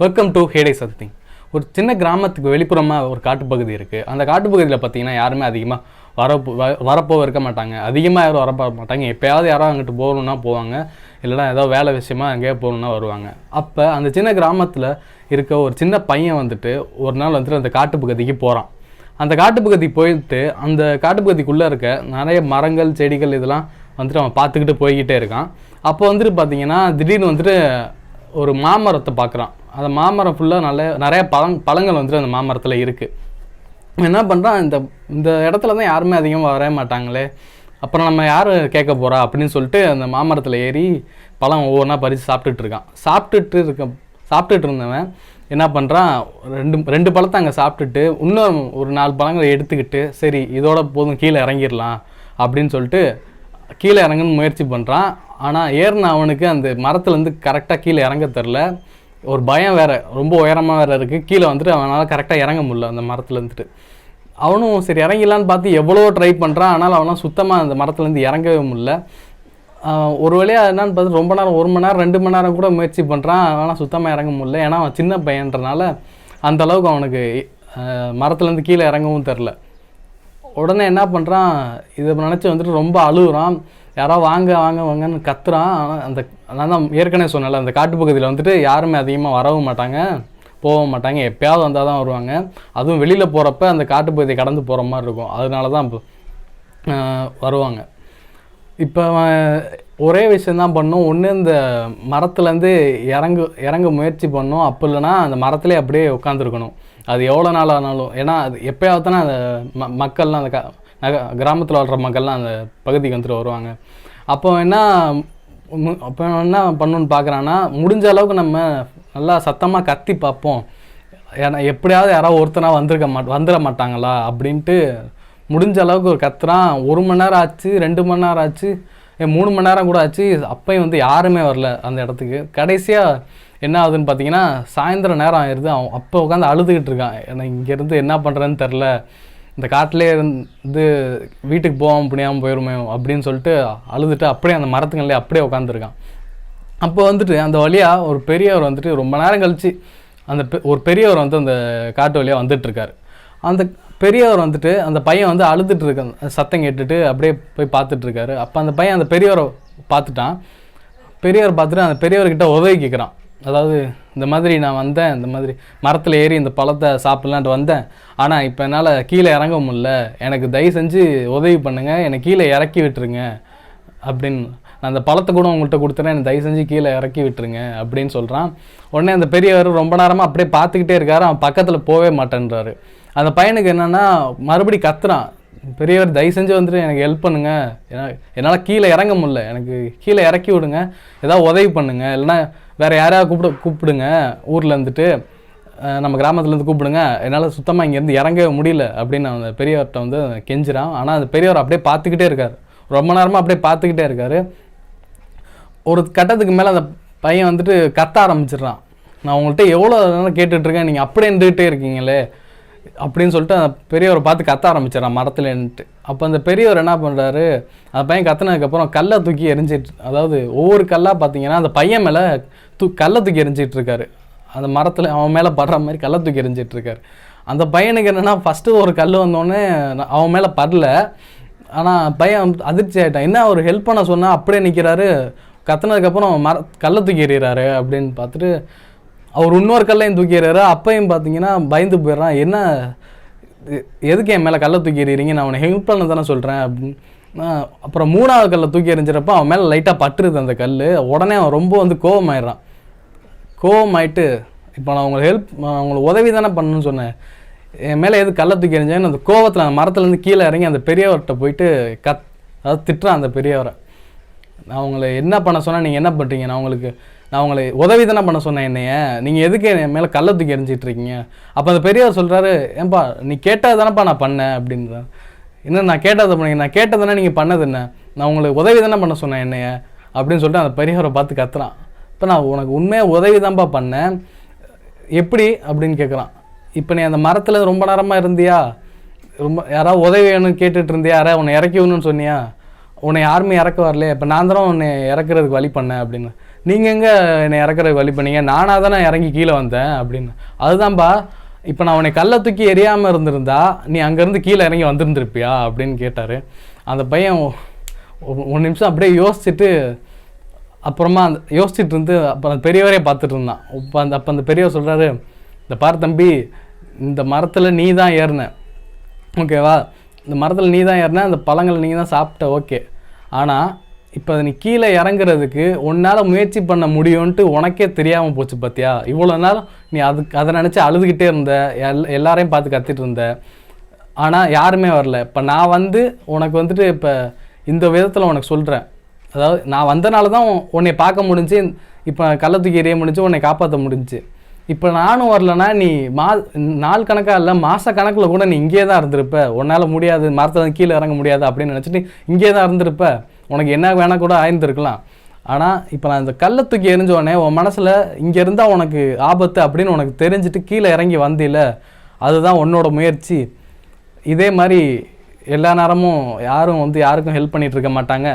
Welcome to ஹேடே something. ஒரு சின்ன கிராமத்துக்கு வெளிப்புறமாக ஒரு காட்டுப்பகுதி இருக்குது. அந்த காட்டுப்பகுதியில் பார்த்தீங்கன்னா யாருமே அதிகமாக வரப்போ இருக்க மாட்டாங்க. அதிகமாக யாரும் வரப்போ மாட்டாங்க. எப்போயாவது யாரோ அங்கிட்டு போகணுன்னா போவாங்க, இல்லைனா ஏதோ வேலை விஷயமா எங்கேயோ போகணுன்னா வருவாங்க. அப்போ அந்த சின்ன கிராமத்தில் இருக்க ஒரு சின்ன பையன் வந்துட்டு ஒரு நாள் வந்துட்டு அந்த காட்டுப்பகுதிக்கு போகிறான். அந்த காட்டுப்பகுதி போயிட்டு அந்த காட்டுப்பகுதிக்குள்ளே இருக்க நிறைய மரங்கள் செடிகள் இதெல்லாம் வந்துட்டு அவன் பார்த்துக்கிட்டு போய்கிட்டே இருக்கான். அப்போ வந்துட்டு பார்த்தீங்கன்னா திடீர்னு வந்துட்டு ஒரு மாமரத்தை பார்க்குறான். அந்த மாமரம் ஃபுல்லாக நிறைய பழங்கள் வந்துட்டு அந்த மாமரத்தில் இருக்குது. என்ன பண்ணுறான், இந்த இடத்துல தான் யாருமே அதிகமாக வர மாட்டாங்களே, அப்புறம் நம்ம யார் கேட்க போகிறா அப்படின்னு சொல்லிட்டு அந்த மாமரத்தில் ஏறி பழம் ஒவ்வொன்றா பறித்து சாப்பிட்டுட்டு இருந்தவன் என்ன பண்ணுறான், ரெண்டு பழத்தை அங்கே சாப்பிட்டுட்டு இன்னும் ஒரு 4 பழங்களை எடுத்துக்கிட்டு சரி இதோட போதும் கீழே இறங்கிடலாம் அப்படின்னு சொல்லிட்டு கீழே இறங்கணும்னு முயற்சி பண்ணுறான். ஆனால் ஏறின அவனுக்கு அந்த மரத்துலேருந்து கரெக்டாக கீழே இறங்க தெரில. ஒரு பயம் வேறு, ரொம்ப உயரமாக வேறு இருக்குது. கீழே வந்துட்டு அவனால் கரெக்டாக இறங்க முடியல. அந்த மரத்தில் இருந்துட்டு அவனும் சரி இறங்கிடலான்னு பார்த்து எவ்வளோ ட்ரை பண்ணுறான். ஆனால் அவனால் சுத்தமாக அந்த மரத்துலேருந்து இறங்கவே முடியல. ஒரு வழியாக என்னன்னு பார்த்து ரொம்ப நேரம் 1 மணி நேரம் 2 மணி நேரம் கூட முயற்சி பண்ணுறான். ஆனால் சுத்தமாக இறங்க முடியல. ஏன்னா அவன் சின்ன பையன்றனால அந்தளவுக்கு அவனுக்கு மரத்துலேருந்து கீழே இறங்கவும் தெரில. உடனே என்ன பண்ணுறான், இதை நினச்சி வந்துட்டு ரொம்ப அழுகுறான். யாரோ வாங்க வாங்க வாங்கன்னு கத்துறான். ஆனால் நான் தான் ஏற்கனவே சொன்னல, அந்த காட்டுப்பகுதியில் வந்துட்டு யாருமே அதிகமாக வரவும் மாட்டாங்க, போகவும் மாட்டாங்க. எப்போயாவது வந்தால் தான் வருவாங்க. அதுவும் வெளியில் போகிறப்ப அந்த காட்டுப்பகுதியை கடந்து போகிற மாதிரி இருக்கும். அதனால தான் இப்போ வருவாங்க. இப்போ ஒரே விஷயந்தான் பண்ணும். ஒன்று இந்த மரத்துலேருந்து இறங்க முயற்சி பண்ணும். அப்போ இல்லைனா அந்த மரத்துலேயே அப்படியே உட்காந்துருக்கணும். அது எவ்வளோ நாள் ஆனாலும். ஏன்னா அது எப்போயாவது தானே அந்த மக்கள்லாம் அந்த கிராமத்தில் வாழ்கிற மக்கள்லாம் அந்த பகுதிக்கு வந்துட்டு வருவாங்க. அப்போ என்ன பண்ணணுன்னு பார்க்குறான்னா, முடிஞ்ச அளவுக்கு நம்ம நல்லா சத்தமாக கத்தி பார்ப்போம். ஏன்னா எப்படியாவது யாராவது ஒருத்தனாக வந்துட மாட்டாங்களா அப்படின்ட்டு முடிஞ்ச அளவுக்கு ஒரு கத்துறான். 1 மணி நேரம் ஆச்சு, 2 மணி நேரம் ஆச்சு, 3 மணி நேரம் கூட ஆச்சு. அப்பையும் வந்து யாருமே வரல அந்த இடத்துக்கு. கடைசியாக என்ன ஆகுதுன்னு பார்த்தீங்கன்னா, சாயந்தரம் நேரம் ஆயிடுது. அவன் அப்போ உட்காந்து அழுதுகிட்டு இருக்கான். எனக்கு இங்கேருந்து என்ன பண்ணுறேன்னு தெரில, இந்த காட்டிலே இருந்து வீட்டுக்கு போகாமல் முடியாமல் போயிருமே அப்படின்னு சொல்லிட்டு அழுதுட்டு அப்படியே அந்த மரத்துங்களே அப்படியே உட்காந்துருக்கான். அப்போ வந்துட்டு அந்த வழியாக ஒரு பெரியவர் வந்துட்டு ரொம்ப நேரம் கழித்து ஒரு பெரியவர் வந்து அந்த காட்டு வழியாக வந்துட்டுருக்காரு. அந்த பெரியவர் வந்துட்டு அந்த பையன் வந்து அழுதுட்டு இருக்க சத்தம் கேட்டுட்டு அப்படியே போய் பார்த்துட்ருக்காரு. அப்போ அந்த பையன் அந்த பெரியவரை பார்த்துட்டான். பெரியவர் பார்த்துட்டு அந்த பெரியவர்கிட்ட உதவி கேட்குறான். அதாவது இந்த மாதிரி நான் வந்தேன், இந்த மாதிரி மரத்தில் ஏறி இந்த பழத்தை சாப்பிட்லான்ட்டு வந்தேன், ஆனால் இப்போ என்னால் கீழே இறங்க முடியல, எனக்கு தயவு செஞ்சு உதவி பண்ணுங்கள், என்னை கீழே இறக்கி விட்டுருங்க அப்படின்னு. நான் அந்த பழத்தை கூட உங்கள்கிட்ட கொடுத்துறேன், என்னை தயவு செஞ்சு கீழே இறக்கி விட்டுருங்க அப்படின்னு சொல்கிறான். உடனே அந்த பெரியவர் ரொம்ப நேரமாக அப்படியே பார்த்துக்கிட்டே இருக்காரு. அவன் பக்கத்தில் போகவே மாட்டேன்றாரு. அந்த பையனுக்கு என்னென்னா மறுபடி கத்துறான், பெரியவர் தயவு செஞ்சு வந்துட்டு எனக்கு ஹெல்ப் பண்ணுங்க, என்னால் கீழே இறங்க முடியல, எனக்கு கீழே இறக்கி விடுங்க, ஏதாவது உதவி பண்ணுங்க, இல்லைனா வேறு யாரையாவது கூப்பிடுங்க, ஊரில் இருந்துட்டு நம்ம கிராமத்துலேருந்து கூப்பிடுங்க, என்னால் சுத்தமாக இங்கேருந்து இறங்கவே முடியல அப்படின்னு அந்த பெரியவர்கிட்ட வந்து கெஞ்சுறான். ஆனால் அந்த பெரியவர் அப்படியே பார்த்துக்கிட்டே இருக்கார். ரொம்ப நேரமாக அப்படியே பார்த்துக்கிட்டே இருக்கார். ஒரு கட்டத்துக்கு மேலே அந்த பையன் வந்துட்டு கத்த ஆரம்பிச்சிடுறான். நான் உங்கள்கிட்ட எவ்வளோ நேரம் கேட்டுட்ருக்கேன், நீங்கள் அப்படியே இருந்துகிட்டே இருக்கீங்களே அப்படின்னு சொல்லிட்டு அந்த பெரியவரை பார்த்து கத்த ஆரம்பிச்சிடறான் மரத்துலன்ட்டு. அப்போ அந்த பெரியவர் என்ன பண்ணுறாரு, அந்த பையன் கத்தினதுக்கப்புறம் கல்லை தூக்கி எரிஞ்சிட்டு, அதாவது ஒவ்வொரு கல்லாக பார்த்தீங்கன்னா அந்த பையன் மேலே கல்லை தூக்கி எரிஞ்சிட்டு இருக்காரு. அந்த மரத்தில் அவன் மேலே படுற மாதிரி கல்லை தூக்கி எரிஞ்சிட்டு இருக்காரு. அந்த பையனுக்கு என்னென்னா ஃபஸ்ட்டு ஒரு கல் வந்தோடனே அவன் மேலே படல. ஆனால் பையன் அதிர்ச்சி ஆகிட்டான். என்ன ஒரு ஹெல்ப் பண்ண சொன்னால் அப்படியே நிற்கிறாரு, கத்தினதுக்கப்புறம் கல்லை தூக்கி எறிகிறாரு அப்படின்னு பார்த்துட்டு அவர் இன்னொரு கல்லையும் தூக்கி எறிகிறாரு. அப்பையும் பார்த்தீங்கன்னா பயந்து போயிடுறான். என்ன எதுக்கு என் மேலே கல்லை தூக்கி எறிகிறீங்க, நான் அவனை ஹெல்ப் பண்ண தானே சொல்கிறேன் அப்படின்னு. அப்புறம் 3ஆவது கல்லை தூக்கி எறிஞ்சிறப்ப அவன் மேலே லைட்டாக பட்டுருது அந்த கல். உடனே அவன் ரொம்ப வந்து கோவமாயிடுறான். கோவமாயிட்டு, இப்போ நான் உங்களுக்கு உதவி தானே பண்ணணும்னு சொன்னேன், என் மேலே எது கல்லை தூக்கி எறிஞ்சேன்னு அந்த கோவத்தில் அந்த மரத்துலேருந்து கீழே இறங்கி அந்த பெரியவர்கிட்ட போயிட்டு அதாவது திட்டுறான் அந்த பெரியவரை. நான் உங்களை என்ன பண்ண சொன்னால் நீங்கள் என்ன பண்ணுறீங்க, நான் உங்களை உதவி தானே பண்ண சொன்னேன், என்னைய நீங்கள் எதுக்கு என் மேலே கல்லை தூக்கி எறிஞ்சிட்டு இருக்கீங்க. அப்போ அந்த பெரியவர் சொல்கிறாரு, ஏன்பா நீ கேட்டது தானேப்பா நான் பண்ணேன் அப்படின்றான். என்ன நான் கேட்டதை பண்ணீங்க, நான் கேட்டதுன்னா நீங்கள் பண்ணது என்ன, நான் உங்களுக்கு உதவி தானே பண்ண சொன்னேன் என்னைய அப்படின்னு சொல்லிட்டு அந்த பெரியவரை பார்த்து கத்துறான். இப்போ நான் உனக்கு உண்மையாக உதவி தான்ப்பா பண்ணேன், எப்படி அப்படின்னு கேட்குறான். இப்போ நீ அந்த மரத்தில் ரொம்ப நேரமாக இருந்தியா, யாராவது உதவி வேணும்னு கேட்டுட்டு இருந்தியா, யாராவது உன்னை இறக்கி வேணும்னு சொன்னியா, உன்னை யாருமே இறக்க வரலையே, இப்போ நான் தானே உன்னை இறக்குறதுக்கு வழி பண்ணேன் அப்படின்னு. நீங்கள் எங்கே என்னை இறக்குறதுக்கு வழி பண்ணீங்க, நானாக தானே இறங்கி கீழே வந்தேன் அப்படின்னு. அதுதான்ப்பா, இப்போ நான் உன்னை கல்லை தூக்கி எரியாமல் இருந்திருந்தா நீ அங்கேருந்து கீழே இறங்கி வந்துருந்துருப்பியா அப்படின்னு கேட்டார். அந்த பையன் ஒரு நிமிஷம் அப்படியே யோசிச்சுட்டு அப்புறமா யோசிச்சுட்டு இருந்து அப்புறம் அந்த பெரியவரே பார்த்துட்டு இருந்தான். அப்போ அந்த பெரியவர் சொல்கிறாரு, இந்த பாரு தம்பி, இந்த மரத்தில் நீ தான் ஏறின, ஓகேவா, இந்த மரத்தில் நீ தான் ஏறின, அந்த பழங்களை நீ தான் சாப்பிட்ட, ஓகே. ஆனால் இப்போ நீ கீழே இறங்குறதுக்கு உன்னால் முயற்சி பண்ண முடியும்ன்ட்டு உனக்கே தெரியாமல் போச்சு பார்த்தியா. இவ்வளோ நேரம் நீ அதை நினச்சி அழுதுகிட்டே இருந்த, எல்லாரையும் பார்த்து கத்திட்டு இருந்த, ஆனால் யாருமே வரல. இப்போ நான் வந்து உனக்கு வந்துட்டு இப்போ இந்த விதத்தில் உனக்கு சொல்கிறேன், அதாவது நான் வந்தனால தான் உன்னை பார்க்க முடிஞ்சு, இப்போ கள்ளத்துக்கு எரிய முடிஞ்சு, உன்னை காப்பாற்ற முடிஞ்சு. இப்போ நானும் வரலன்னா நீ நாள் கணக்காக இல்லை, மாத கணக்கில் கூட நீ இங்கே தான் இருந்திருப்ப. உன்னால் முடியாது, மரத்தில் கீழே இறங்க முடியாது அப்படின்னு நினச்சிட்டு இங்கே தான் இருந்திருப்ப. உனக்கு என்ன வேணால் கூட ஆயிருந்துருக்கலாம். ஆனால் இப்போ நான் இந்த கல்லை தூக்கி எரிஞ்சோடனே உன் மனசில் இங்கே இருந்தால் உனக்கு ஆபத்து அப்படின்னு உனக்கு தெரிஞ்சுட்டு கீழே இறங்கி வந்தில்ல, அதுதான் உன்னோட முயற்சி. இதே மாதிரி எல்லா நேரமும் யாரும் வந்து யாருக்கும் ஹெல்ப் பண்ணிகிட்டு இருக்க மாட்டாங்க.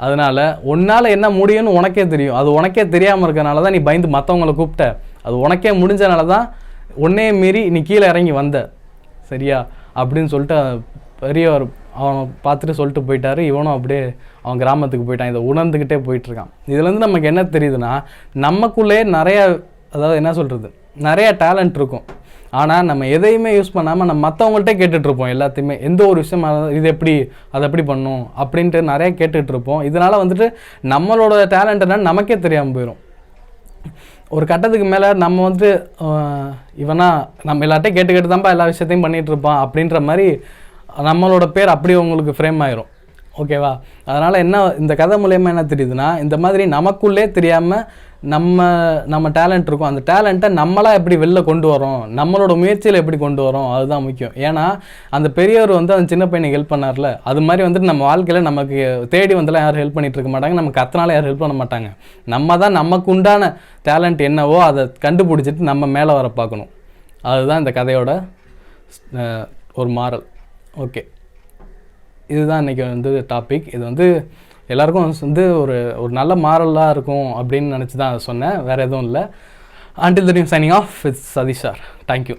அதனால் உன்னால் என்ன முடியும்னு உனக்கே தெரியும். அது உனக்கே தெரியாமல் இருக்கிறனால தான் நீ பயந்து மற்றவங்களை கூப்பிட்ட. அது உனக்கே முடிஞ்சனால தான் உன்னே மீறி நீ கீழே இறங்கி வந்த, சரியா அப்படின்னு சொல்லிட்டு பெரியவர் அவனை பார்த்துட்டு சொல்லிட்டு போயிட்டாரு. இவனும் அப்படியே அவன் கிராமத்துக்கு போயிட்டான். இதை உணர்ந்துக்கிட்டே போயிட்டுருக்கான். இதுலேருந்து நமக்கு என்ன தெரியுதுன்னா, நமக்குள்ளே நிறையா, அதாவது என்ன சொல்கிறது, நிறைய டேலண்ட் இருக்கும். ஆனால் நம்ம எதையுமே யூஸ் பண்ணாமல் நம்ம மற்றவங்கள்ட்ட கேட்டுட்ருப்போம் எல்லாத்தையுமே. எந்த ஒரு விஷயம் இது எப்படி, அதை எப்படி பண்ணும் அப்படின்ட்டு நிறையா கேட்டுட்ருப்போம். இதனால் வந்துட்டு நம்மளோட டேலண்ட் என்னன்னு நமக்கே தெரியாமல் போயிடும். ஒரு கட்டத்துக்கு மேலே நம்ம வந்துட்டு இவனா நம்ம எல்லார்ட்டையும் கேட்டு தான்ப்பா எல்லா விஷயத்தையும் பண்ணிகிட்டு இருப்பான் அப்படின்ற மாதிரி நம்மளோட பேர் அப்படியே உங்களுக்கு ஃப்ரேம் ஆயிரும், ஓகேவா. அதனால் என்ன இந்த கதை மூலயமா என்ன தெரியுதுன்னா, இந்த மாதிரி நமக்குள்ளே தெரியாமல் நம்ம டேலண்ட் இருக்கும். அந்த டேலண்ட்டை நம்மளாக எப்படி வெளில கொண்டு வரோம், நம்மளோட முயற்சியில் எப்படி கொண்டு வரோம், அதுதான் முக்கியம். ஏன்னா அந்த பெரியவர் வந்து அந்த சின்ன பையனுக்கு ஹெல்ப் பண்ணார்ல, அது மாதிரி வந்துட்டு நம்ம வாழ்க்கையில் நமக்கு தேடி வந்தெல்லாம் யாரும் ஹெல்ப் பண்ணிகிட்டு இருக்க மாட்டாங்க. நமக்கு அத்தனால யாரும் ஹெல்ப் பண்ண மாட்டாங்க. நம்ம தான் நமக்கு உண்டான டேலண்ட் என்னவோ அதை கண்டுபிடிச்சிட்டு நம்ம மேலே வர பார்க்கணும். அதுதான் இந்த கதையோட ஒரு மாரல். ஓகே, இதுதான் இன்றைக்கி வந்து டாபிக். இது வந்து எல்லாருக்கும் வந்து ஒரு நல்ல மாரலாக இருக்கும் அப்படின்னு நினச்சி தான் அதை சொன்னேன், வேறு எதுவும் இல்லை. Until the time, signing off with Sadish sir. Thank you.